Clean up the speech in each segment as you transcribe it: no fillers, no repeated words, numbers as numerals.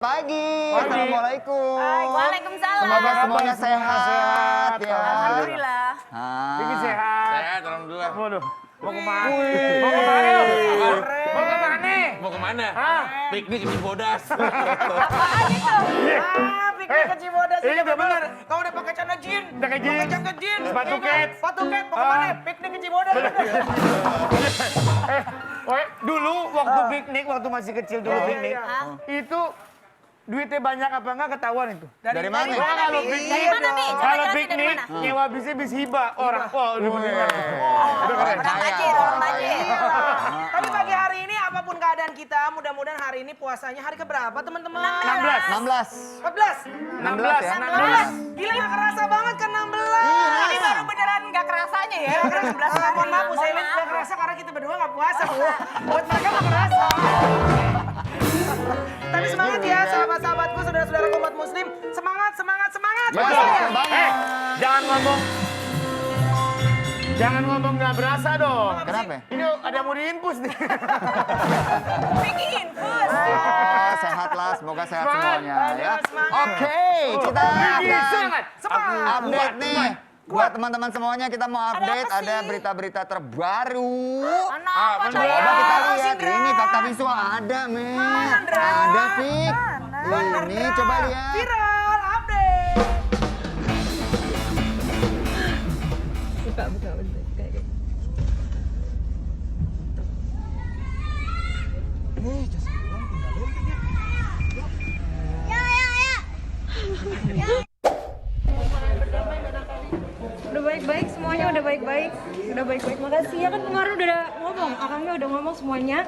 Pagi. Assalamualaikum. Waalaikumsalam. Semoga semuanya sehat ya. Alhamdulillah. Bikin sehat. Sehat, alhamdulillah. Waduh, mau kemana? Wih. Mau kemana lu? Mau kemana? Mau kemana? Hah? Piknik di Bodas. Piknik ke Cibodas. Iya, udah bener. Kau udah pakai celana jeans. Pakai jeans. Pakai jaket jeans. Sepatu Iya kan? ket. Sepatu ket. Mau kemana? Piknik ke Cibodas. Dulu waktu piknik, waktu masih kecil dulu piknik, iya. itu duitnya banyak apa enggak ketahuan itu. Dari mana? Wah, kalau piknik, Dari mana, Mi? Coba kalau jelasin dari piknik mana? nyewa bis hibah orang. Wah, udah bener. Udah keren. Orang tajir, orang tajir. Tapi pagi hari ini apapun keadaan kita, mudah-mudahan hari ini puasanya hari keberapa teman-teman? 16. 14. 16 ya? 16. Gila gak kerasa banget kan 16. Ini baru beneran gak kerasanya ya. Karena 11 mohon maaf, saya lihat gak kerasa karena kita berdua gak puasa. Buat mereka gak kerasa. Tapi semangat ya sahabat-sahabatku, saudara-saudara umat muslim. Semangat, semangat, semangat. Ya, Puasanya. banget. Jangan ngomong nggak berasa dong. Kenapa? Ini ada mau diinpus nih. Bikin infus. Oh, sehatlah, semoga sehat Semangat. semuanya ya. Semangat. Oke, kita akan Semangat. update nih. Buat teman-teman semuanya kita mau update apa ada sih? berita-berita terbaru. Apa Coba coba? kita lihat, ini fakta visual ada, men. Ada, Fik. Ini coba lihat. Viral update. Udah baik-baik semuanya, udah baik-baik. Udah baik-baik. Makasih ya, kan kemarin udah ngomong, akangnya udah ngomong semuanya.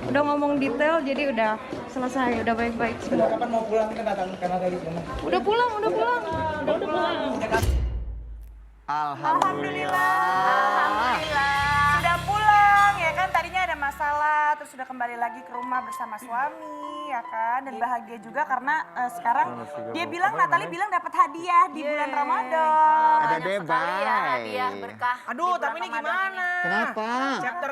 Udah ngomong detail, jadi udah selesai, udah baik-baik semua. Kapan mau pulang ke Kanada gitu? Udah pulang, udah pulang. Udah pulang. Alhamdulillah. Sudah pulang ya kan, tadinya ada masalah terus sudah kembali lagi ke rumah bersama suami ya kan, dan bahagia juga karena sekarang dia bilang, Natali bilang dapat hadiah di bulan Ramadan. Ada Banyak sekali ya debay. hadiah berkah. Aduh, di bulan tapi ini Ramadan gimana? Kenapa? Chapter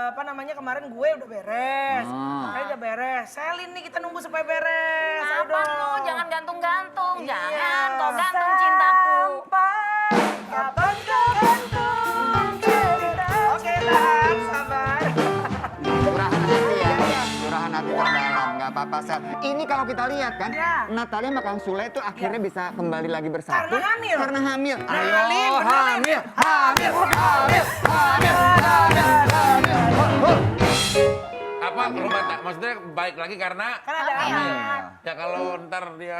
apa namanya kemarin gue udah beres. Oh. Kali udah beres. Selin nih kita nunggu supaya beres. Ayo Apa lu? dong. Jangan gantung-gantung, Iya. jangan kau gantung cintaku. Kapan kau gantung cerita? Oke, tahan, sabar. Curahan hati ya, curahan hati terdalam, nggak apa-apa Sel. Ini kalau kita lihat kan, Ya. Natalia sama Kang Sule itu akhirnya bisa kembali lagi bersatu. Karena hamil. Karena hamil. Ayo, Bener, Lin. hamil, hamil, hamil, hamil, hamil. Apa rumah maksudnya baik lagi karena Kan ada Hamil. anak. ya kalau ntar dia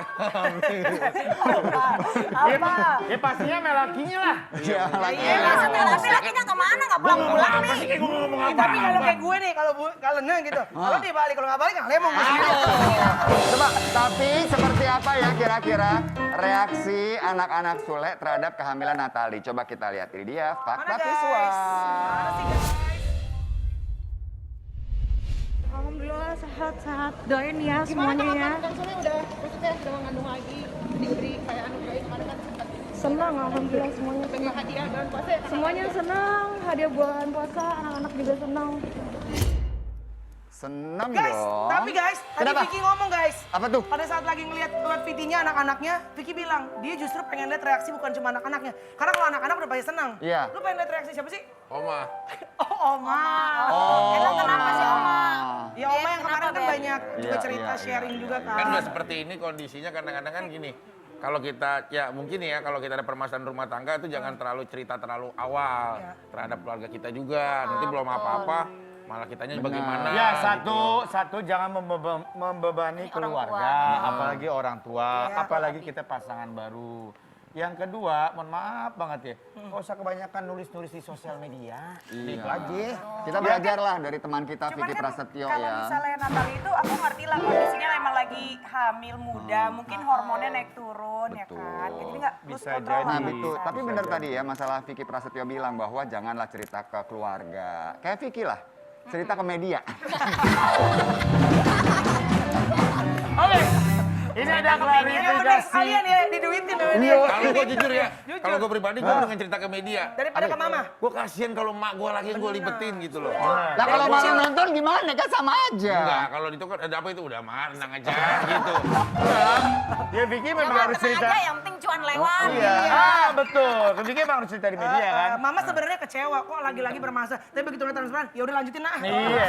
Ya pastinya melakinya lah. Iya, lagi. Iya, Maksudnya tapi lakinya kemana? Nggak pulang-pulang Apa nih. sih kayak gue ngomong apa? Tapi kalau kayak gue nih, kalau neng gitu, kalau dia balik, kalau nggak balik nggak lemong. Coba, tapi seperti apa ya kira-kira reaksi anak-anak Sule terhadap kehamilan Natali? Coba kita lihat, ini dia fakta Mana, guys? visual. Mana sih, guys? Alhamdulillah sehat-sehat. Doain ya semuanya ya. Senang, alhamdulillah semuanya senang. Semuanya senang, hadiah bulan puasa, anak-anak juga senang. Seneng Guys, dong. tapi guys, tadi Kenapa? Vicky ngomong guys. Apa tuh? Pada saat lagi ngeliat VT-nya anak-anaknya, Vicky bilang dia justru pengen lihat reaksi bukan cuma anak-anaknya. Karena kalau anak-anak udah pasti senang. Iya. Lu pengen lihat reaksi siapa sih? Oma. Oh, Oma. Emang kenapa sih, Oma? Ya Oma yang kemarin kan Ben? banyak juga Iya, cerita iya, sharing iya, juga iya. kan. Kan udah seperti ini kondisinya kadang-kadang kan gini. Kalau kita ya mungkin ya kalau kita ada permasalahan rumah tangga itu jangan terlalu cerita terlalu awal terhadap keluarga kita juga. Nanti belum apa-apa malah kitanya bagaimana. Ya gitu. satu jangan membebani keluarga, apalagi orang tua, apalagi kita pasangan baru. Yang kedua, mohon maaf banget ya, nggak usah kebanyakan nulis-nulis di sosial media. Iya. Itu aja. Kita belajar lah dari teman kita, Cuman Vicky kan Prasetyo kalau ya. misalnya Natali itu aku ngerti lah kondisinya memang lagi hamil muda, mungkin hormonnya naik turun ya kan. Jadi nggak lose Bisa control jadi. Nah lah. betul, Bisa. tapi benar tadi ya masalah Vicky Prasetyo bilang bahwa janganlah cerita ke keluarga. Kayak Vicky lah, cerita ke media. Oke, Ini ada Ya udah klarifikasi. sekalian ya diduitin ya. Iya. Kalau gue jujur ya, kalau gue pribadi gue dengan cerita ke media. Daripada ke mama. Gue kasihan kalau mak gue lagi yang gue libetin gitu loh. Lah kalau malah nonton gimana? Kan sama aja. Enggak, kalau itu kan ada apa itu udah mah tenang aja gitu. Ya Vicky memang Yang harus tenang cerita. aja, yang penting cuan lewat. Iya. Betul. Vicky memang harus cerita di media kan. Mama sebenarnya kecewa kok lagi-lagi bermasalah. Tapi begitu udah transparan, ya udah lanjutin nah. Iya.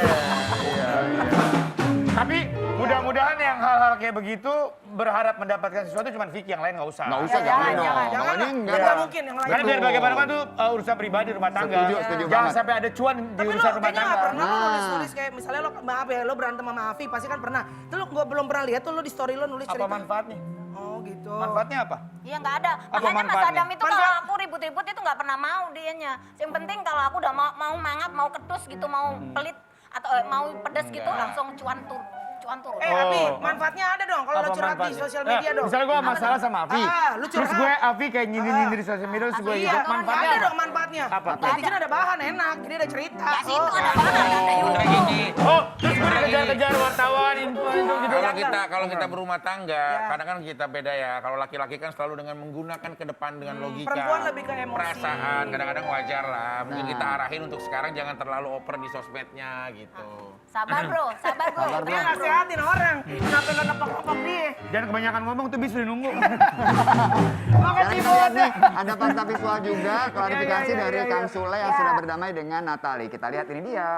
Tapi mudah-mudahan yang hal-hal kayak begitu berharap mendapatkan sesuatu cuma Vicky, yang lain nggak usah. Nggak usah, jangan dong. Jangan Kalau ini lah. enggak. Nggak mungkin yang lain. Karena biar bagaimanapun tuh urusan pribadi rumah tangga. Setuju Jangan banget. sampai ada cuan di Tapi lo urusan rumah kayaknya nggak tangga. pernah lo nulis-nulis kayak misalnya lo maaf ya lo berantem sama Afi pasti kan pernah. Itu lo gue belum pernah lihat tuh lo di story lo nulis Apa cerita. manfaatnya? Oh gitu. Manfaatnya apa? Iya nggak ada. Apa Makanya Mas manfaatnya? Adam itu kalau aku ribut-ribut itu nggak pernah mau dianya. Yang penting kalau aku udah mau mangap, mau ketus gitu, mau pelit atau mau pedes gitu langsung cuan turun. Afi, manfaatnya ada dong kalau lo curhat di sosial media dong. Misalnya gue masalah sama Afi. Lu Terus curhat. gue Afi kayak nyindir-nyindir di sosial media terus gue Iya, gitu. Manfaatnya ada apa? dong manfaatnya. Apa? Netizen ada bahan enak, jadi ada cerita. Nggak sih itu ada bahan, ada Sebenarnya gini. Oh, terus gue dikejar-kejar wartawan, info itu gitu. Kalau kita berumah tangga, kadang kan kita beda ya. Kalau laki-laki kan selalu dengan menggunakan ke depan dengan logika. Perempuan lebih ke emosi. Perasaan, kadang-kadang wajar lah. Mungkin kita arahin untuk sekarang jangan terlalu oper di sosmednya gitu. Sabar bro, sabar bro. Sabar, bro. Dia nasehatin orang, kenapa lo nepok-nepok dia? Jangan kebanyakan ngomong tuh bisa nunggu. Sekarang kita lihat nih, ada fakta visual juga, klarifikasi Iya, dari iya. Kang Sule yang sudah berdamai dengan Natali. Kita lihat ini dia.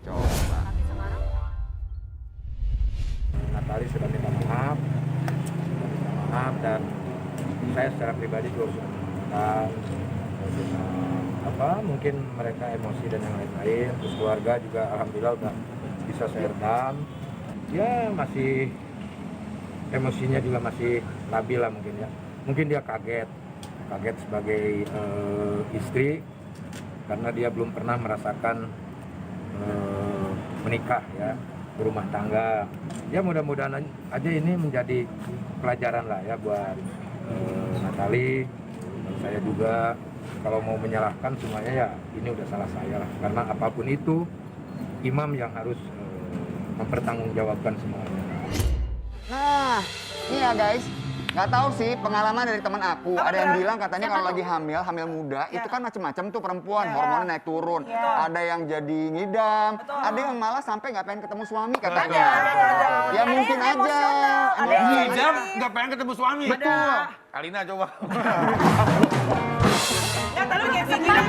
Coba. Natali sudah minta maaf, dan saya secara pribadi juga sudah minta mungkin mereka emosi dan yang lain-lain, terus keluarga juga alhamdulillah udah bisa saya redam. Ya masih emosinya juga masih labil lah mungkin ya. Mungkin dia kaget sebagai istri karena dia belum pernah merasakan menikah ya, berumah tangga. Ya mudah-mudahan aja ini menjadi pelajaran lah ya buat Natali dan saya juga. Kalau mau menyalahkan semuanya ya ini udah salah saya lah. Karena apapun itu imam yang harus mempertanggungjawabkan semuanya. Nah, ini ya guys. Nggak tahu sih pengalaman dari teman aku. Ada yang bilang katanya kalau lagi hamil muda itu kan macam-macam tuh perempuan, hormonnya naik turun. Ada yang jadi ngidam, ada yang malah sampai nggak pengen ketemu suami katanya. Ya mungkin aja. Ngidam nggak pengen ketemu suami. Betul. Alina coba. Ya tapi kayak Vicky kan,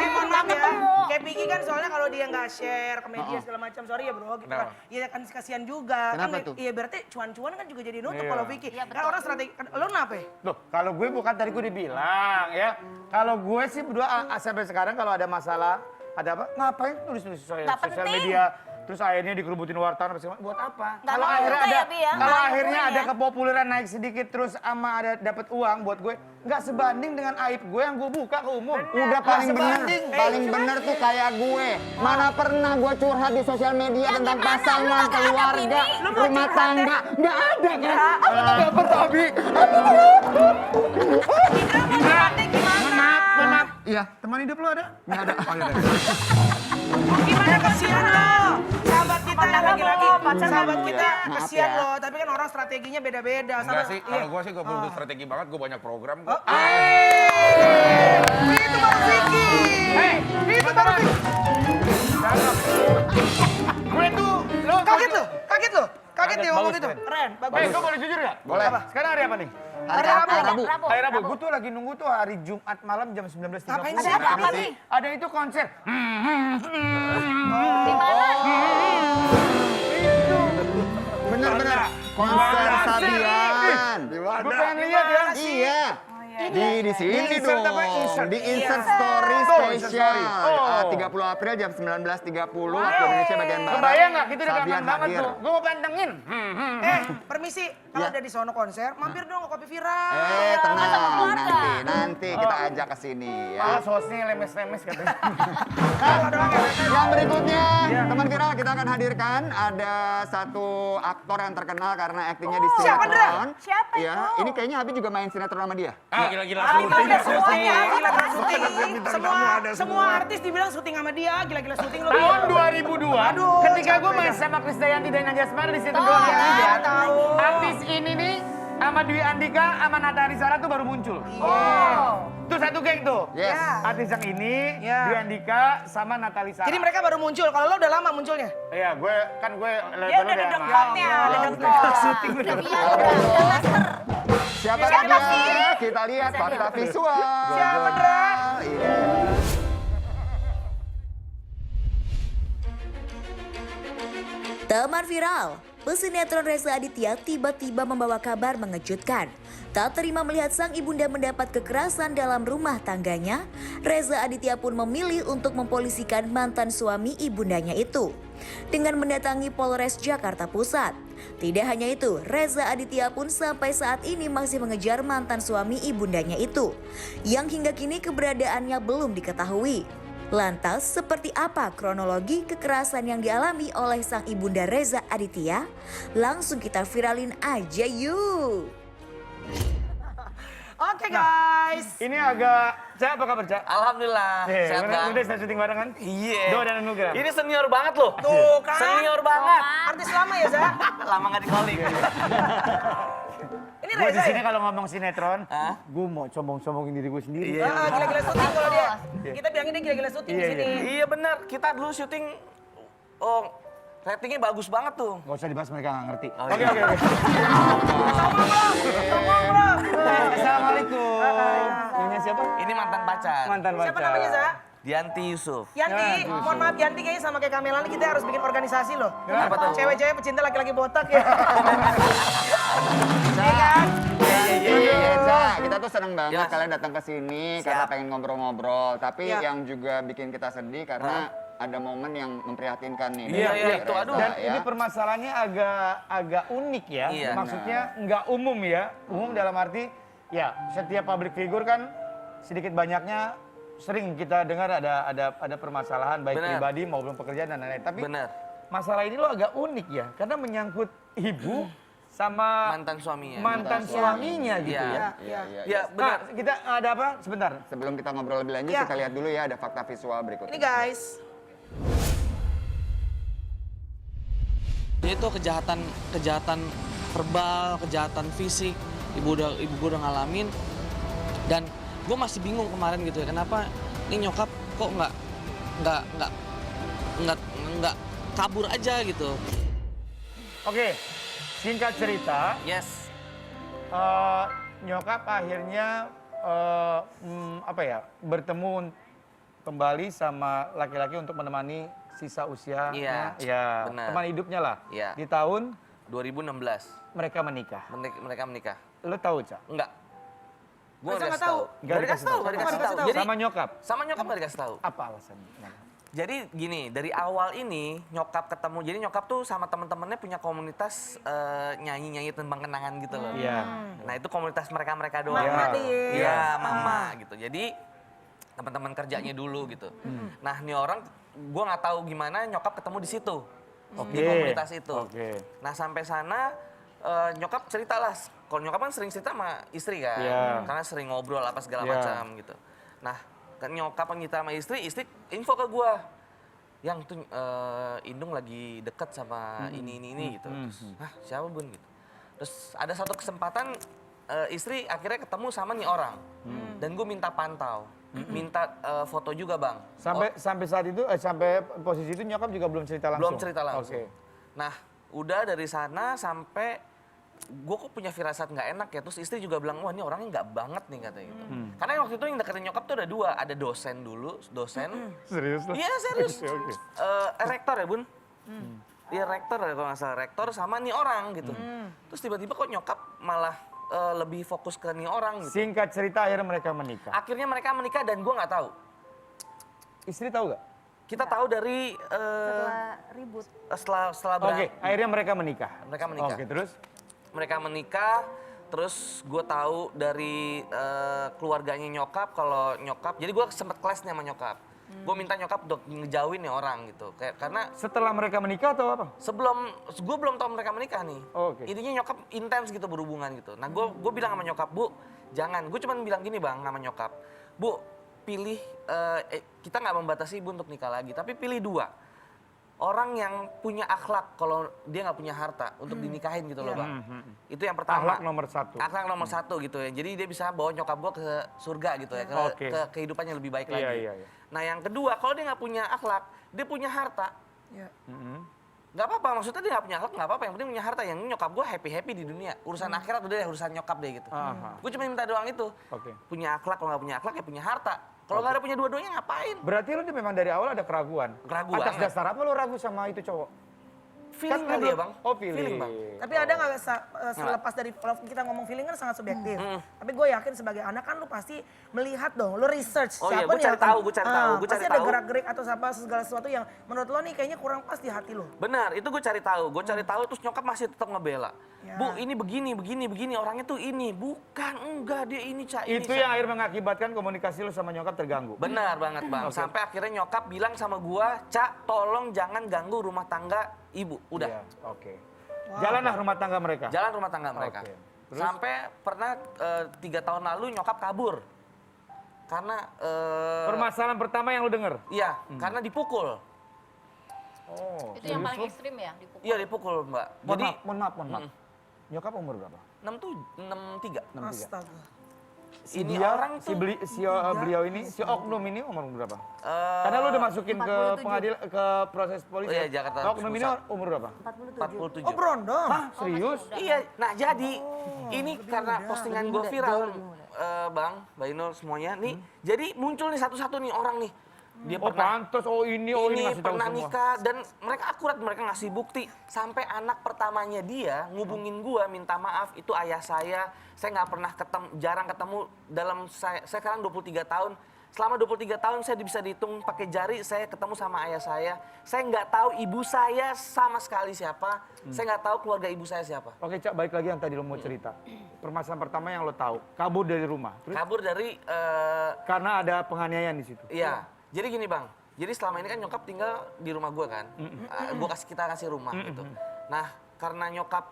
mohon maaf ya. Kayak Vicky kan soalnya kalau dia nggak share ke media segala macam, sorry ya bro, gitu kan. Kenapa? Iya kan kasihan juga. Kenapa Kan, tuh? iya berarti cuan-cuan kan juga jadi nutup Iya. kalau Vicky. Kan orang strategi, lo kenapa ya? Loh, kalau gue bukan tadi gue dibilang ya. Kalau gue sih berdua sampai sekarang kalau ada masalah, ada apa? Ngapain nulis-nulis sosial Nggak penting. media? Terus akhirnya dikerubutin wartawan buat apa? Nggak Kalau mau akhirnya juga ada, ya, Bi, ya? kalau Nggak akhirnya mau ada ya. kepopuleran naik sedikit terus ama ada dapat uang buat gue, nggak sebanding dengan aib gue yang gue buka ke umum. Udah paling bener tuh kayak gue. Mana pernah gue curhat di sosial media tentang gimana? pasangan, Lu nggak ada keluarga, bini. rumah tangga. Nggak ada kan? Aku tuh dapet Abi. Mohon maaf. Iya, teman hidup lo ada? Nggak ada. Oh, iya, Gimana kasihan lo? Sahabat kita yang lagi-lagi, sahabat kita Maaf kasihan ya. lo. Tapi kan orang strateginya beda-beda. Enggak sih, Iya. kalau gue sih gue belum strategi banget, gue banyak program kok. Itu baru Vicky. Itu baru Vicky. Gue tuh, lo Kaget lo, kaget dia ngomong bagus, itu. keren. Keren, bagus. Gue boleh jujur nggak? Boleh. Sekarang hari apa nih? Hari Rabu. Hari Rabu. Gue tuh lagi nunggu tuh hari Jumat malam jam 19.30. Ngapain sih? Ada apa nih? Ada itu konser. Di mana? Bener-bener. Konser Sabian. Gue pengen lihat ya. Iya. Di sini Insert dong. apa? Insert. Di Insert Story Tuh, Insert Special. Story. Oh. 30 April jam 19.30 waktu Indonesia bagian barat. Kebayang nggak? Kita udah Sabian kangen banget hadir. tuh. Gue mau pantengin. Permisi, kalau Ya. ada di sono konser, mampir dong ke Kopi Viral. Tenang, nanti kita ajak ke sini ya. Malas hostnya lemes-lemes katanya. Kalau doang ya. Yang berikutnya, teman viral kita akan hadirkan ada satu aktor yang terkenal karena aktingnya di Siapa, Dra? sinetron. Siapa Ya, itu? ini kayaknya Abi juga main sinetron sama dia. Gila-gila Gila semuanya. syuting. Semua artis dibilang syuting sama dia, gila-gila syuting lo. Tahun 2002, Aduh, ketika gue capek main dah. sama Krisdayanti dan Anjasmara di situ doang ya, aja. tahu. Artis ini nih Sama Dwi Andika sama Natali Sara tuh baru muncul. Oh. Tuh satu geng tuh. Yes. Artis yang ini, Ya. Dwi Andika sama Natali Sara. Jadi mereka baru muncul. Kalau lo udah lama munculnya? Iya, gue Dia udah dekatnya, udah dekat. syuting udah. Siapa dia? Kita lihat fakta visual. Siapa, Dra? Iya. Teman viral, pesinetron Reza Aditya tiba-tiba membawa kabar mengejutkan. Tak terima melihat sang ibunda mendapat kekerasan dalam rumah tangganya, Reza Aditya pun memilih untuk mempolisikan mantan suami ibundanya itu dengan mendatangi Polres Jakarta Pusat. Tidak hanya itu, Reza Aditya pun sampai saat ini masih mengejar mantan suami ibundanya itu, yang hingga kini keberadaannya belum diketahui. Lantas, seperti apa kronologi kekerasan yang dialami oleh sang ibunda Reza Aditya? Langsung kita viralin aja yuk! Oke guys. Ini agak, Cak apa kabar Cak? Alhamdulillah, sehat bang. Udah saya syuting bareng kan? Iya. Do dan Anugrah. Ini senior banget loh. Tuh kan. Senior banget. Artis lama ya, Za? Lama nggak di calling. Ini Gue Reza di sini ya? kalau ngomong sinetron, Hah? gue mau sombong-sombongin diri gue sendiri. Iya. Gila-gila syuting kalau dia. Kita bilangin dia gila-gila syuting di Iya, sini. Iya benar. Kita dulu syuting, oh ratingnya bagus banget tuh. Gak usah dibahas, mereka gak ngerti. Oh, Oke, iya. oke, oke. Ngomong bro. Assalamualaikum. Nyonya siapa? Ini mantan pacar. Mantan pacar. Siapa namanya, Za? Dianti Yusuf. Yanti, mohon maaf Yanti kayaknya sama kayak Kamela nih kita harus bikin organisasi loh. Kenapa tuh? Cewek-cewek pecinta laki-laki botak ya. Iya kan? Iya, Za. Kita tuh seneng banget Jelas. kalian datang ke sini Siap. karena pengen ngobrol-ngobrol. Tapi Iya. yang juga bikin kita sedih karena ada momen yang memprihatinkan nih. Iya, dari iya, Reza, itu aduh. Dan ya. ini permasalahannya agak unik ya. Iya. Maksudnya nggak umum ya. Umum dalam arti ya setiap public figure kan sedikit banyaknya sering kita dengar ada permasalahan baik Benar. pribadi maupun pekerjaan dan lain-lain. Tapi Benar. masalah ini lo agak unik ya karena menyangkut ibu sama Mantan suaminya. mantan suaminya gitu Iya. ya. Iya, iya, Ya iya. benar. Nah, kita ada apa? Sebentar. Sebelum kita ngobrol lebih lanjut, Iya. kita lihat dulu ya ada fakta visual berikut. Ini guys. Itu kejahatan verbal, kejahatan fisik, ibu gue udah ngalamin, dan gue masih bingung kemarin gitu ya, kenapa ini nyokap kok nggak kabur aja gitu. Oke, singkat cerita, Yes. nyokap akhirnya bertemu kembali sama laki-laki untuk menemani sisa usia, Iya, ya benar. teman hidupnya lah. Iya. Di tahun 2016 mereka menikah. mereka menikah. Lo tahu, Cak? Enggak. Gue Masa nggak nggak tahu? tahu. Nggak dikasih tahu. Nggak dikasih tahu. Jadi Sama nyokap. sama nyokap nggak dikasih tahu. Apa alasannya? Jadi gini, dari awal ini nyokap ketemu, jadi nyokap tuh sama teman-temannya punya komunitas nyanyi-nyanyi tentang kenangan gitu loh. Iya. Nah itu komunitas mereka doang. Mama nih. Iya, mama gitu. Jadi teman-teman kerjanya dulu gitu. Nah ini orang, gue nggak tahu gimana nyokap ketemu di situ. Di komunitas itu. Oke. Nah sampai sana nyokap cerita lah. Kalau nyokap kan sering cerita sama istri kan. Iya. Karena sering ngobrol apa segala Iya. macam gitu. Nah kan nyokap cerita sama istri info ke gue. Yang tuh Indung lagi deket sama ini gitu. Terus, hah siapa bun gitu. Terus ada satu kesempatan istri akhirnya ketemu sama nih orang. Dan gue minta pantau. Minta foto juga bang. Sampai saat itu, sampai posisi itu nyokap juga belum cerita langsung? Belum cerita langsung. Oke. Nah, udah dari sana sampai gue kok punya firasat nggak enak ya. Terus istri juga bilang, wah ini orangnya nggak banget nih katanya gitu. Karena waktu itu yang deketin nyokap tuh ada dua. Ada dosen dulu, dosen. Serius lo? Iya serius. Oke. Rektor ya bun? Iya rektor ya kalau nggak salah. Rektor sama nih orang gitu. Terus tiba-tiba kok nyokap malah lebih fokus ke nih orang gitu. Singkat cerita akhirnya mereka menikah. Akhirnya mereka menikah dan gue nggak tahu. Istri tahu gak? Kita tahu dari Setelah ribut. setelah Oke, akhirnya mereka menikah. Mereka menikah. Oke, terus? Mereka menikah, terus gue tahu dari keluarganya nyokap kalau nyokap, jadi gue sempet kelas nih sama nyokap. Gue minta nyokap untuk ngejauhin nih orang gitu, kayak karena Setelah mereka menikah atau apa? sebelum gue belum tahu mereka menikah nih. Oke. Intinya nyokap intens gitu berhubungan gitu. Nah gue bilang sama nyokap, bu jangan. Gue cuma bilang gini bang sama nyokap, bu pilih kita nggak membatasi ibu untuk nikah lagi, tapi pilih dua. orang yang punya akhlak kalau dia nggak punya harta untuk dinikahin gitu loh bang. Itu yang pertama. Akhlak nomor satu. Akhlak nomor satu gitu ya. Jadi dia bisa bawa nyokap gue ke surga gitu ya, ke kehidupannya lebih baik lagi. Iya. Nah yang kedua, kalau dia nggak punya akhlak, dia punya harta. Iya. Nggak apa-apa, maksudnya dia nggak punya akhlak nggak apa-apa. Yang penting punya harta. Yang ini nyokap gue happy di dunia. Urusan akhirat udah deh, urusan nyokap deh gitu. Gue cuma minta doang itu. Punya akhlak, kalau nggak punya akhlak ya punya harta. Kalau nggak ada punya dua-duanya ngapain? Berarti lu memang dari awal ada keraguan. Keraguan. Atas dasar apa lu ragu sama itu cowok? Feeling Kan kali ya bang? Oh feeling. Bang. Tapi ada nggak selepas dari kalau kita ngomong feeling kan sangat subjektif. Tapi gue yakin sebagai anak kan lu pasti melihat dong, lu research Oh iya, siapa gue nih cari tahu, gue cari tahu. pasti ada gerak-gerik atau segala sesuatu yang menurut lo nih kayaknya kurang pas di hati lo. Benar, itu gue cari tahu. Gue cari tahu terus nyokap masih tetap ngebela. Ya. Bu, ini begini, orangnya tuh ini. Bukan, enggak, dia ini, Cak. Ini, Itu yang akhirnya mengakibatkan komunikasi lu sama nyokap terganggu. Benar banget, Bang. Sampai akhirnya nyokap bilang sama gua, Cak, tolong jangan ganggu rumah tangga ibu. Udah. Iya, oke. Jalanlah rumah tangga mereka. Jalan rumah tangga mereka. Oke. Terus? Sampai pernah 3 tahun lalu nyokap kabur. Karena... Permasalahan pertama yang lu denger? Iya, karena dipukul. Oh. Itu yang paling ekstrim ya, dipukul. Iya, dipukul, Mbak. Jadi, mohon maaf. Nyokap umur berapa? 63. Astaga. Ini orang tuh... Beliau ini, si oknum ini umur berapa? Karena lu udah masukin ke pengadilan, ke proses polisi. Oh iya, Jakarta Oknum ini umur berapa? 47. Oh berondong. Hah, serius? Iya, nah jadi ini karena postingan gue viral, Bang, Mbak Inul semuanya nih. Jadi muncul nih satu-satu nih orang nih. Dia pantes, ini ngasih tahu pernah semua. nikah dan mereka akurat, mereka ngasih bukti. Sampai anak pertamanya dia ngubungin gua minta maaf, itu ayah saya nggak pernah ketemu, jarang ketemu dalam saya sekarang 23 tahun. Selama 23 tahun saya bisa dihitung pakai jari saya ketemu sama ayah saya. Saya nggak tahu ibu saya sama sekali siapa. Saya nggak tahu keluarga ibu saya siapa. Oke, Cak, balik lagi yang tadi lo mau cerita. Permasalahan pertama yang lo tahu, kabur dari rumah. Terus? Kabur dari... Karena ada penganiayaan di situ. Iya. Jadi gini Bang, jadi selama ini kan nyokap tinggal di rumah gue kan. Kita kasih rumah gitu. Nah, karena nyokap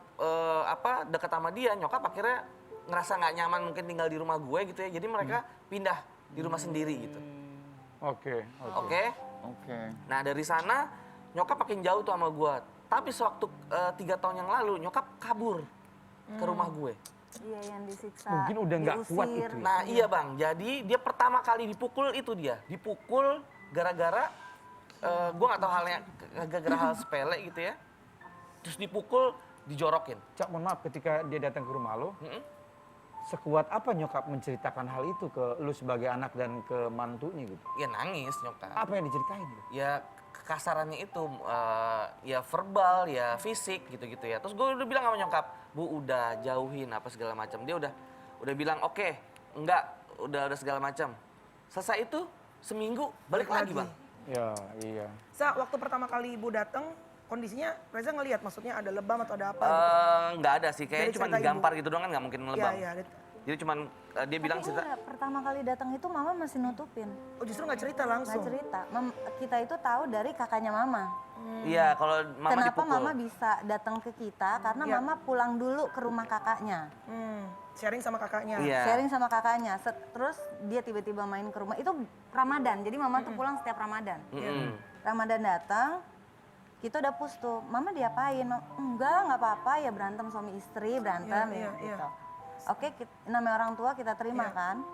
deket sama dia, nyokap akhirnya ngerasa nggak nyaman mungkin tinggal di rumah gue gitu ya. Jadi mereka pindah di rumah sendiri gitu. Oke. Nah dari sana nyokap makin jauh tuh sama gue. Tapi sewaktu 3 tahun yang lalu nyokap kabur ke rumah gue. Iya, yang disiksa. Mungkin udah nggak kuat itu. Ya? Nah iya Bang, jadi dia pertama kali dipukul itu dia. Dipukul gara-gara, gue nggak tahu halnya, gara-gara hal sepele gitu ya. Terus dipukul, dijorokin. Cak, mohon maaf, ketika dia datang ke rumah lo, sekuat apa nyokap menceritakan hal itu ke lu sebagai anak dan ke mantunya gitu? Ya nangis nyokap. Apa yang diceritain? Gitu? Ya kekasarannya itu, ya verbal, ya fisik gitu-gitu ya. Terus gue udah bilang sama nyokap, Bu udah jauhin apa segala macam. Dia udah bilang oke, enggak, udah segala macam. Selesai itu seminggu balik lagi Bang. Ya iya. Waktu pertama kali ibu datang, kondisinya Reza ngelihat maksudnya ada lebam atau ada apa? Nggak ada sih, kayaknya cuma digampar gitu doang kan nggak mungkin lebam. Iya. Jadi cuman dia bilang cerita. Pertama kali datang itu mama masih nutupin. Oh justru nggak cerita langsung? Nggak cerita. Kita itu tahu dari kakaknya mama. Iya, kalau mama Kenapa dipukul. mama bisa datang ke kita? Karena mama pulang dulu ke rumah kakaknya. Sharing sama kakaknya. Iya. Sharing sama kakaknya. Terus dia tiba-tiba main ke rumah. Itu Ramadan. Jadi mama tuh pulang setiap Ramadan. Ramadan datang. Kita udah push tuh. Mama diapain? Enggak apa-apa ya, berantem suami istri, berantem gitu. Oke, namanya orang tua kita terima kan.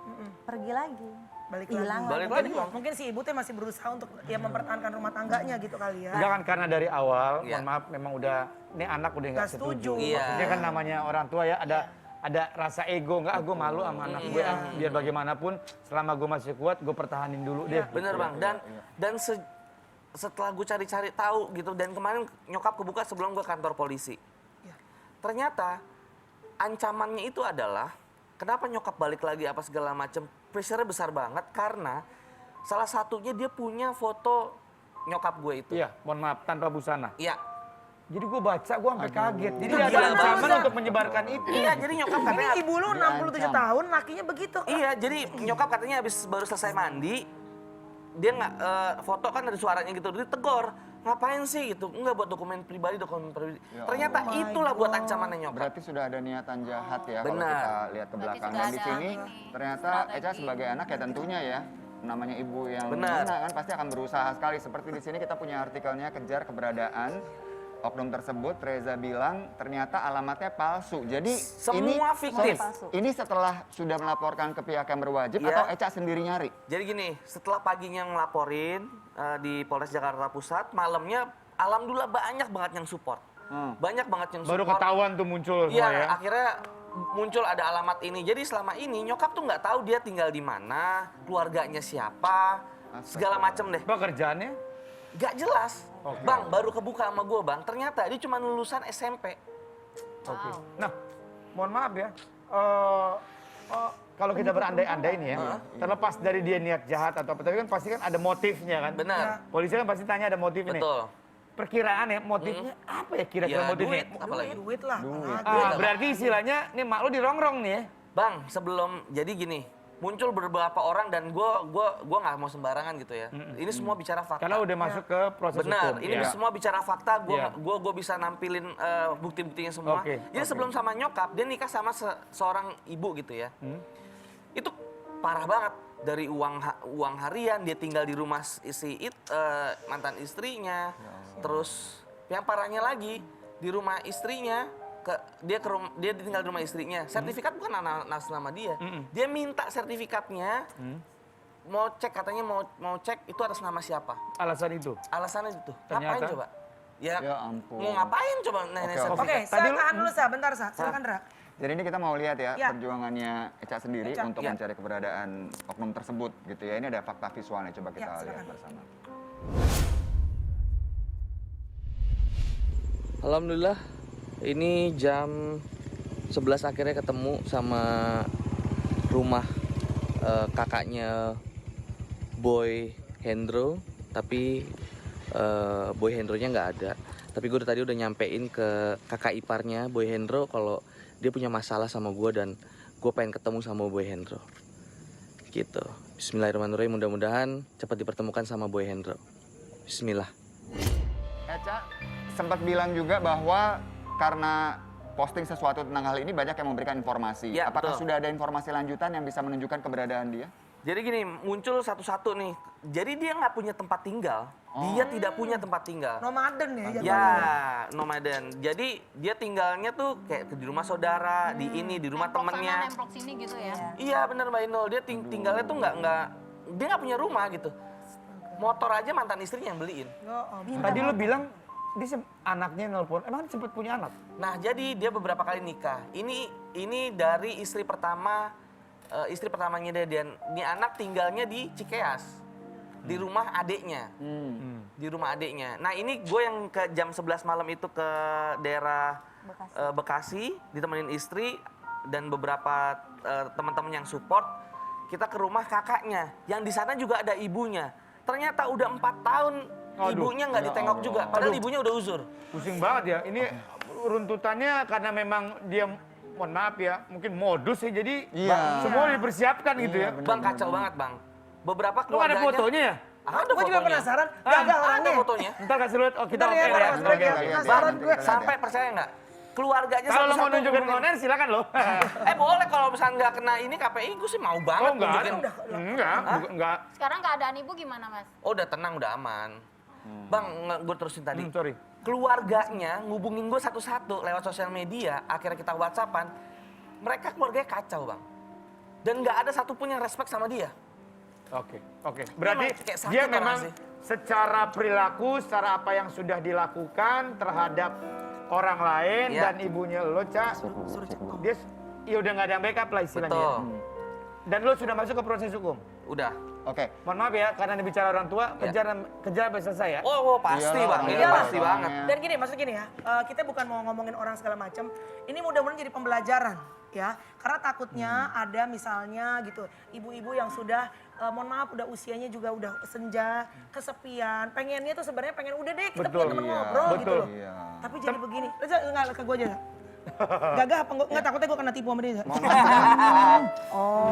Pergi lagi. Balik lagi. Mungkin si ibu teh masih berusaha untuk ya mempertahankan rumah tangganya gitu kali ya. Enggak kan, karena dari awal, mohon maaf, memang udah, ini anak udah nggak setuju. Maksudnya kan namanya orang tua ya, ada rasa ego, enggak, gue malu sama anak gue, biar bagaimanapun selama gue masih kuat, gue pertahanin dulu deh. Bener Bang, dan setelah gue cari-cari tahu gitu, dan kemarin nyokap kebuka sebelum gue kantor polisi. Ternyata ancamannya itu adalah, kenapa nyokap balik lagi apa segala macam, pressure-nya besar banget karena salah satunya dia punya foto nyokap gue itu. Iya, mohon maaf, tanpa busana. Iya. Jadi gue baca, gue sampai kaget. Jadi Itu ada gila ancaman banget. untuk menyebarkan itu. Iya, jadi nyokap katanya... Ini ibu lu 67 tahun, lakinya begitu. Iya, jadi nyokap katanya habis baru selesai mandi, dia nggak foto kan ada suaranya gitu, dia tegur. Ngapain sih gitu? Enggak buat dokumen pribadi. Ternyata itulah buat ancamannya nyokap. Berarti sudah ada niatan jahat ya kalau Benar. kita lihat ke belakang. Dan di sini ternyata Eca sebagai anak ya tentunya ya namanya ibu yang Benar. mana kan pasti akan berusaha sekali. Seperti di sini kita punya artikelnya, kejar keberadaan oknum tersebut. Reza bilang ternyata alamatnya palsu. Jadi Semua fiktif. ini setelah sudah melaporkan ke pihak yang berwajib Iya. atau Eca sendiri nyari? Jadi gini, setelah paginya ngelaporin di Polres Jakarta Pusat, malamnya alhamdulillah banyak banget yang support. Banyak banget yang support. Baru ketahuan tuh muncul semua Iya, ya. akhirnya muncul ada alamat ini. Jadi selama ini nyokap tuh nggak tahu dia tinggal di mana, keluarganya siapa, segala macem deh. Pekerjaannya? Gak jelas. Oke. Bang, baru kebuka sama gue bang, ternyata dia cuma lulusan SMP. Oke. Nah, mohon maaf ya. Kalau kita berandai-andai nih ya, terlepas dari dia niat jahat atau apa, tapi kan pasti kan ada motifnya kan. Benar. Polisi kan pasti tanya ada motif nih. Betul. Perkiraan ya, motifnya apa ya kira-kira Ya, motifnya? duit, apalagi. Duit lah. Berarti istilahnya nih mak lu dirongrong nih ya. Bang, sebelum jadi gini, muncul beberapa orang dan gua nggak mau sembarangan gitu ya. Ini semua bicara fakta. Karena udah masuk ke proses Benar, hukum. ini ya. semua bicara fakta. Iya. Gua bisa nampilin bukti-buktinya semua. Oke, Jadi sebelum sama nyokap, dia nikah sama seorang ibu gitu ya. Itu parah banget. Dari uang harian, dia tinggal di rumah mantan istrinya. Terus yang parahnya lagi, di rumah istrinya, dia tinggal di rumah istrinya. Sertifikat bukan atas nama dia. Dia minta sertifikatnya. Mau cek, katanya mau cek itu atas nama siapa. Alasan itu? Alasannya itu. Ternyata? Ngapain coba? Ya ampun. mau ngapain coba nenek sertifikat? Oke, saya tahan dulu Sa, bentar Sa. Silakan Dra. Jadi ini kita mau lihat ya, Ya. perjuangannya Eca sendiri Eca. untuk Ya. mencari keberadaan oknum tersebut gitu ya. Ini ada fakta visualnya, coba kita Ya, lihat silakan. bersama. Alhamdulillah ini jam 11 akhirnya ketemu sama rumah kakaknya Boy Hendro, tapi Boy Hendronya nggak ada. Tapi gue tadi udah nyampein ke kakak iparnya Boy Hendro kalau dia punya masalah sama gue dan gue pengen ketemu sama Boy Hendro. Gitu. Bismillahirrahmanirrahim, mudah-mudahan cepat dipertemukan sama Boy Hendro. Bismillah. Eca sempat bilang juga bahwa karena posting sesuatu tentang hal ini banyak yang memberikan informasi. Ya, Apakah betul. sudah ada informasi lanjutan yang bisa menunjukkan keberadaan dia? Jadi gini, muncul satu-satu nih. Jadi dia nggak punya tempat tinggal. Dia tidak punya tempat tinggal. Nomaden ya. Ya, nomaden. Jadi dia tinggalnya tuh kayak di rumah saudara, di rumah temennya. Nemplok sini gitu ya. Iya bener Mbak Inul, dia tinggalnya tuh dia nggak punya rumah gitu. Motor aja mantan istrinya yang beliin. Tadi lu bilang dia anaknya nelpon, emang sempat punya anak? Nah jadi dia beberapa kali nikah. Ini dari istri pertamanya dia. Ini anak tinggalnya di Cikeas. Di rumah adeknya. Di rumah adeknya. Nah ini gue yang ke jam 11 malam itu ke daerah Bekasi, ditemenin istri dan beberapa teman-teman yang support. Kita ke rumah kakaknya, yang di sana juga ada ibunya. Ternyata udah 4 tahun ibunya nggak ditengok juga, padahal ibunya udah uzur. Pusing banget ya, ini runtutannya karena memang dia, mohon maaf ya, mungkin modus ya, jadi semua dipersiapkan gitu ya. Bang kacau banget bang. Beberapa Lu ada keluarganya. fotonya ya? Ada Gue juga fotonya. penasaran, gagal Ada orangnya. fotonya. Ntar kasih lihat, oh kita Bentar ya, oke Bang, ya. Mas Greg ya. Penasaran gue. Sampai percaya nggak? Keluarganya Kalau lo mau satu-satu nunjukin hubungin. koner silakan lo. Boleh kalau misalnya nggak kena ini KPI, gue sih mau banget Oh enggak, nunjukin. enggak. Sekarang keadaan ibu gimana mas? Oh udah tenang, udah aman. Bang, gue terusin tadi. Sorry. Keluarganya ngubungin gue satu-satu lewat sosial media, akhirnya kita WhatsAppan. Mereka keluarganya kacau bang. Dan nggak ada satupun yang respect sama dia. Oke. Berarti Emang kayak sakit dia orang memang sih. secara perilaku, secara apa yang sudah dilakukan terhadap orang lain Iya. dan ibunya lo, Ca, dia ya udah nggak ada yang backup lah istilahnya. Betul. Dan lo sudah masuk ke proses hukum. Udah. Oke. Mohon maaf ya, karena ini bicara orang tua, kejar sampai selesai ya. Oh pasti Iyalah, bang, ini iyalah. pasti banget. Dan gini, maksud gini ya, kita bukan mau ngomongin orang segala macam. Ini mudah-mudahan jadi pembelajaran ya. Karena takutnya ada misalnya gitu, ibu-ibu yang sudah, mohon maaf udah usianya juga udah senja, kesepian. Pengennya tuh sebenarnya pengen udah deh kita punya teman ngobrol gitu loh. Iya. Tapi jadi begini, Reza enggak ke gue aja. Gagah apa enggak takutnya gue kena tipu sama dia. Mohon maaf.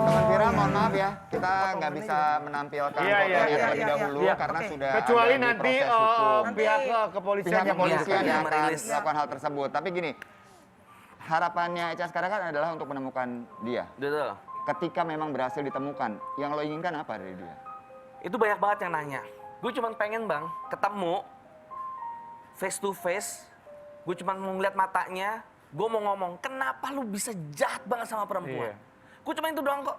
Teman Vira, mohon maaf ya, kita nggak bisa menampilkan Iya, fotonya iya, terlebih iya, dahulu iya. karena Oke. sudah Kecuali ada di nanti proses hukum. pihak kepolisian Pihak kepolisian Iya, yang akan merilis. melakukan hal tersebut. Tapi gini, harapannya Eca sekarang kan adalah untuk menemukan dia. Betul. Ketika memang berhasil ditemukan, yang lo inginkan apa dari dia? Itu banyak banget yang nanya. Gue cuma pengen bang, ketemu, face to face, gue cuma mau ngeliat matanya, gue mau ngomong, kenapa lu bisa jahat banget sama perempuan? Gue cuma itu doang kok.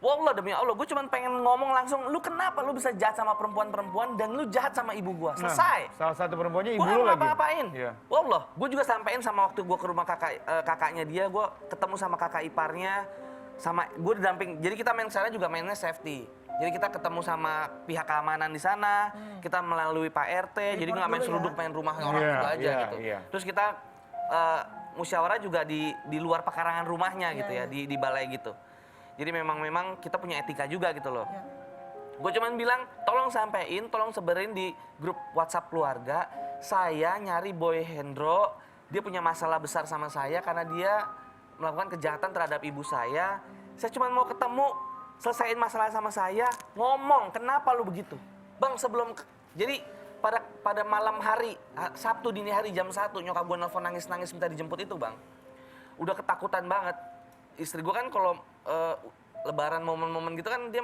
Wallah demi Allah, gue cuma pengen ngomong langsung, lu kenapa lu bisa jahat sama perempuan-perempuan dan lu jahat sama ibu gue? Selesai. Salah satu perempuannya ibu Gue lu gak lagi. ngapa-ngapain. Wallah, gue juga sampein sama waktu gue ke rumah kakaknya dia, gue ketemu sama kakak iparnya, sama gue didamping. Jadi kita main sana juga mainnya safety. Jadi kita ketemu sama pihak keamanan di sana, kita melalui Pak RT, jadi nggak main seruduk main rumah orang itu aja gitu. Terus kita musyawarah juga di luar pekarangan rumahnya gitu ya, di balai gitu. Jadi memang kita punya etika juga gitu loh. Gue cuman bilang, tolong sampein, tolong sebarin di grup WhatsApp keluarga, saya nyari Boy Hendro, dia punya masalah besar sama saya karena dia melakukan kejahatan terhadap ibu saya cuma mau ketemu, selesaiin masalah sama saya, ngomong, kenapa lu begitu? Bang, jadi pada malam hari, Sabtu dini hari jam 1, nyokap gue nelfon nangis-nangis minta dijemput itu bang. Udah ketakutan banget. Istri gue kan kalau lebaran momen-momen gitu kan dia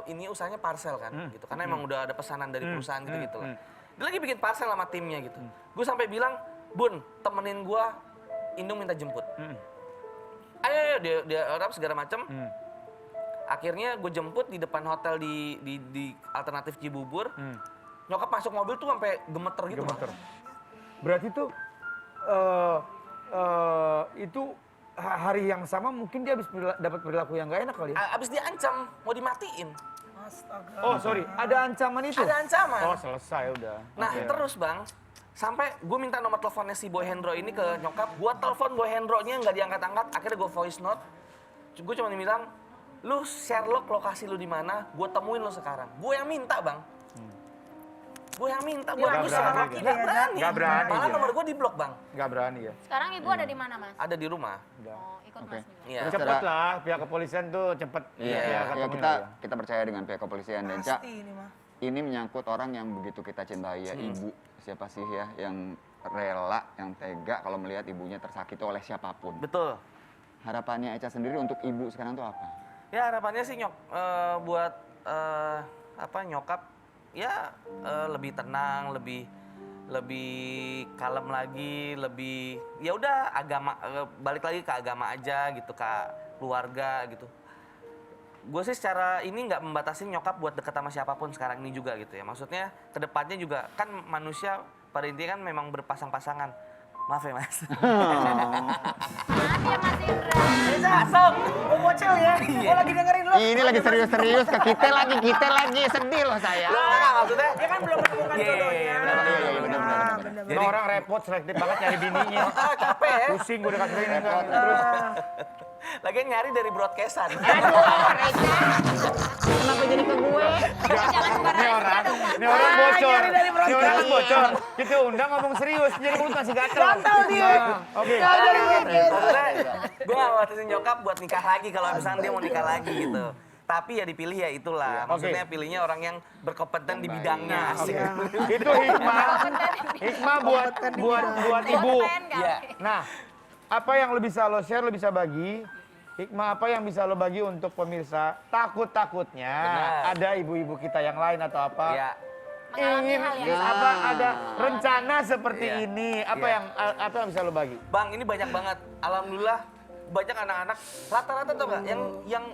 ini usahanya parcel kan gitu. Karena emang udah ada pesanan dari perusahaan gitu-gitu lah. Dia lagi bikin parcel sama timnya gitu. Gue sampai bilang, Bun, temenin gue, Indung minta jemput. Ayo, dia apa segala macam. Akhirnya gue jemput di depan hotel di Alternatif Cibubur. Nyokap masuk mobil tuh sampai gemeter gitu. Berarti tuh itu hari yang sama mungkin dia habis dapat perilaku yang nggak enak kali ya? Abis diancam, mau dimatiin. Astaga. Oh sorry, ada ancaman itu? Ada ancaman. Oh selesai udah. Nah terus bang, sampai gue minta nomor teleponnya si Boy Hendro ini ke nyokap. Gue telepon Boy Hendro-nya nggak diangkat-angkat. Akhirnya gue voice note. Gue cuma bilang, lu Sherlock lokasi lu di mana? Gue temuin lu sekarang. Gue yang minta bang. Gue yang minta, gue harus berani. Nggak berani. Malah ya. nomor gue di blok bang. Nggak berani ya. Sekarang ibu ada di mana mas? Ada di rumah. Oh, ikut mas. Iya. Cepet lah, pihak kepolisian tuh cepet. Iya, ketemu kita percaya dengan pihak kepolisian dan Cak. Pasti ini mah. Ini menyangkut orang yang begitu kita cintai ya, ibu. Siapa sih ya yang rela, yang tega kalau melihat ibunya tersakiti oleh siapapun. Betul. Harapannya Eca sendiri untuk ibu sekarang tuh apa? Ya harapannya sih buat nyokap ya lebih tenang, lebih kalem lagi, lebih ya udah agama balik lagi ke agama aja gitu, ke keluarga gitu. Gue sih secara ini nggak membatasi nyokap buat deket sama siapapun sekarang ini juga gitu ya. Maksudnya kedepannya juga kan manusia pada intinya kan memang berpasang-pasangan. Maaf ya mas. Maaf ya mas Indra. Reza, sok. Mau bocil ya. Gue lagi dengerin lu. Ini lagi serius-serius ke kita lagi sedih loh saya. Nah, maksudnya Dia kan belum menemukan jodohnya. Iya, benar. Jadi orang repot, selektif banget nyari bininya. capek ya. Pusing gue udah kasih ini kan. Terus Lagian nyari dari broadcastan. Kenapa jadi ke gue? Jangan sembarangan. ini orang bocor. Ini orang kan bocor. Kita undang ngomong serius, jadi mulut masih gatel. Gatel dia. Oke. Gue gak batasin nyokap buat nikah lagi kalau misalnya dia mau nikah lagi gitu. Tapi ya dipilih ya itulah. Maksudnya pilihnya orang yang berkompeten di bidangnya. Asik. Itu hikmah buat ibu. Iya. Nah, apa yang lo bisa lo share, lo bisa bagi? Hikmah apa yang bisa lo bagi untuk pemirsa? Takutnya ada ibu-ibu kita yang lain atau apa? Iya. Ingin apa ada rencana seperti ini? Apa yang bisa lo bagi? Bang, ini banyak banget. Alhamdulillah banyak anak-anak rata-rata tuh nggak yang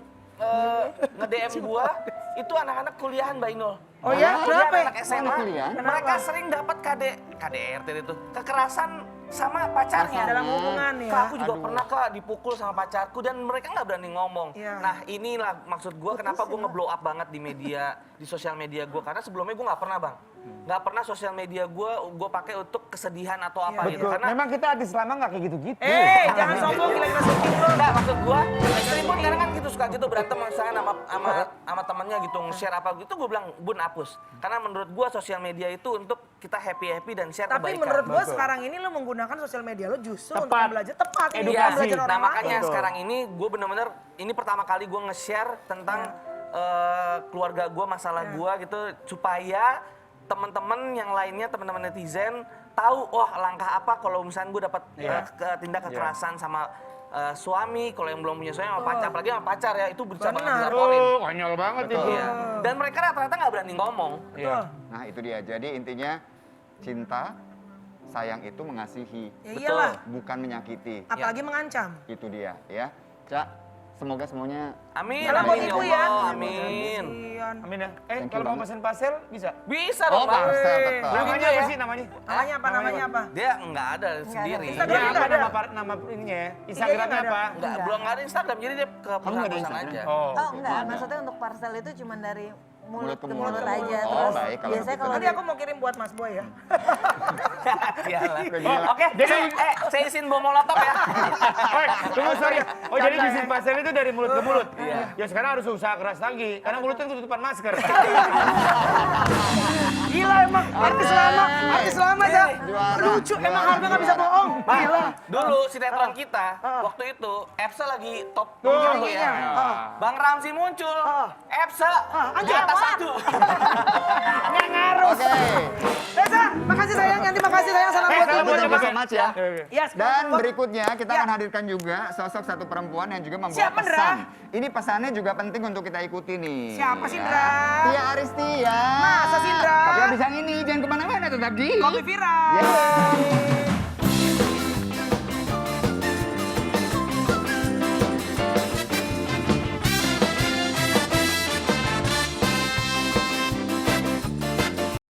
nge-DM gua itu anak-anak kuliahan Mbak Inul. Oh ya? Kenapa? Anak SMA. Mereka sering dapat KDRT itu kekerasan sama pacarnya dalam hubungan ya. Kak, aku juga pernah Kak dipukul sama pacarku dan mereka nggak berani ngomong. Iya. Nah inilah maksud gue kenapa gue nge-blow up banget di media, di sosial media gue karena sebelumnya gue nggak pernah bang, nggak pernah sosial media gue pakai untuk kesedihan atau apa gitu. Betul. Karena Memang kita artis lama nggak kayak gitu-gitu. Jangan sombong kira-kira sedih lo. Enggak, maksud gue, istri pun kadang kan gitu suka gitu berantem misalkan sama temennya gitu nge-share apa gitu, gue bilang Bun hapus. Karena menurut gue sosial media itu untuk kita happy dan share Tapi kebaikan. menurut gue sekarang ini lo menggunakan sosial media lo justru untuk belajar tepat. Edukasi. Belajar orang Nah makanya lain. sekarang ini gue bener-bener ini pertama kali gue nge-share tentang keluarga gue, masalah gue gitu supaya teman-teman yang lainnya, teman-teman netizen tahu wah langkah apa kalau misalnya gue dapat tindak kekerasan sama suami, kalau yang belum punya suami sama pacar, apalagi sama pacar ya, itu berusaha banget Benar. dilaporin. Konyol banget itu. Iya. Dan mereka rata-rata nggak berani ngomong. Iya. Nah itu dia, jadi intinya cinta, sayang itu mengasihi, Ya iyalah. bukan menyakiti. Apalagi mengancam. Itu dia ya. Cak, semoga semuanya Amin, Salam buat amin ibu ya ya. Allah, amin. Kasihan. Amin ya. Thank you Kalau mau banget. pesen parcel bisa? Bisa Oh, dong, Bang. parcel tetap. Namanya apa sih namanya? Namanya apa? Namanya apa? Dia nggak ada sendiri. Instagram Ya, nggak apa ada. nama ininya ya? Instagramnya nggak ada. apa? Nggak, belum nggak ada Instagram, jadi dia ke nggak ada perusahaan-perusahaan Instagram? aja. Oh. Oh enggak, maksudnya untuk parcel itu cuma dari mulut ke mulut aja. Oh, Terus baik, kalau biasanya begitu. kalau Nanti aku mau kirim buat Mas Boy ya. Iyalah. Gila. Oke, saya izin bawa molotov ya. Tunggu sorry. Oh jadi bisnis parcel itu dari mulut ke mulut? Iya. Ya sekarang harus usaha keras lagi, karena mulutnya tutupan masker. Gila emang, artis lama ya. Lucu, emang harga nggak bisa bohong. Gila. Dulu sinetron kita, waktu itu Epsa lagi top tuh ya. Bang Ramzi muncul, Epsa di atas satu. Nggak ngaruh. Oke. Reza, makasih sayang, Yanti makasih sayang. Salam buat Thank ibu. you so much ya. Yes, Dan Bang. berikutnya kita Ya. akan hadirkan juga sosok satu perempuan yang juga membawa Siapa, Ndra? pesan. Ini pesannya juga penting untuk kita ikuti nih. Siapa sih, ya. Ndra? Tia Aristia. Masa sih, Ndra? Tapi abis yang ini jangan kemana-mana, tetap di Kopi viral. Yeay.